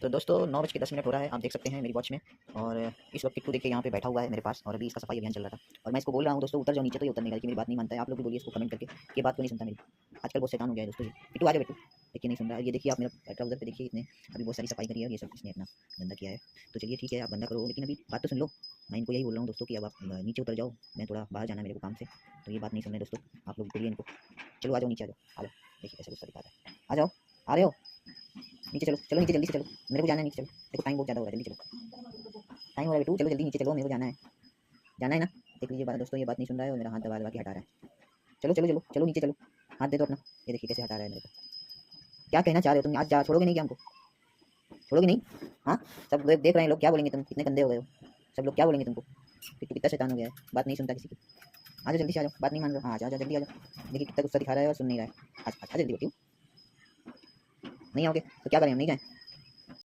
तो दोस्तों 9:10 हो रहा है, आप देख सकते हैं मेरी वॉच में। और इस वक्त किट्टू देखिए यहाँ पे बैठा हुआ है मेरे पास, और अभी इसका सफाई अभियान चल रहा था। और मैं इसको बोल रहा हूँ दोस्तों, उतर जाओ नीचे, तो ये उतर नहीं रहा है कि मेरी बात नहीं मानता है। आप लोग भी बोलिए इसको कमेंट करके कि ये बात क्यों नहीं सुनता मेरी। आजकल बहुत शैतान हो गया है दोस्तों ये। किट्टू आ जाओ बेटू। देखिए नहीं सुन रहा है। ये देखिए आप मेरा ट्राउजर पे देखिए, इसने अभी बहुत सारी सफाई करी है, ये सब इसने अपना गंदा किया है। तो चलिए ठीक है, आप गंदा करो, लेकिन अभी बात तो सुन लो। मैं इनको यही बोल रहा हूँ दोस्तों कि अब आप नीचे उतर जाओ, मैं थोड़ा बाहर जाना है मेरे को काम से। तो ये बात नहीं सुन रहे दोस्तों, आप लोग बोलिए इनको। चलो आ जाओ नीचे, आ जाओ, आ जाओ। देखिए कैसे गुस्सा दिखा रहा है। आ जाओ, आ रहे हो? नीचे चलो, चलो नीचे जल्दी से चलो, मेरे को जाना है नीचे। चलो देखो टाइम बहुत ज़्यादा हो रहा है, जल्दी चलो। टाइम हो रहा है बेटू, चलो जल्दी नीचे चलो, मेरे को जाना है। जाना है ना? देख लीजिए बात दोस्तों, ये बात नहीं सुन रहा है और मेरा हाथ दबा दबा के हटा रहा है। चलो चलो चलो चलो नीचे चलो, हाथ दे दो अपना। ये देखिए कैसे हटा रहा है मेरे को। क्या कहना चाह रहे हो तुम? आज जा छोड़ोगे नहीं क्या हमको? छोड़ोगे नहीं? हाँ, सब लोग देख रहे हैं, लोग क्या बोलेंगे, तुम कितने गंदे हो गए हो। सब लोग क्या बोलेंगे तुमको कि तू कितना शैतान हो गया है, बात नहीं सुनता किसी की। आ जाओ जल्दी से, आ जाओ, बात नहीं मान रहे हो? हाँ आ जाओ जल्दी आ जाओ। देखिए कितना गुस्सा दिखा रहा है और सुन नहीं रहा है। आज आज जल्दी बेटी। नहीं आओगे तो क्या करें, हम नहीं जाएँ?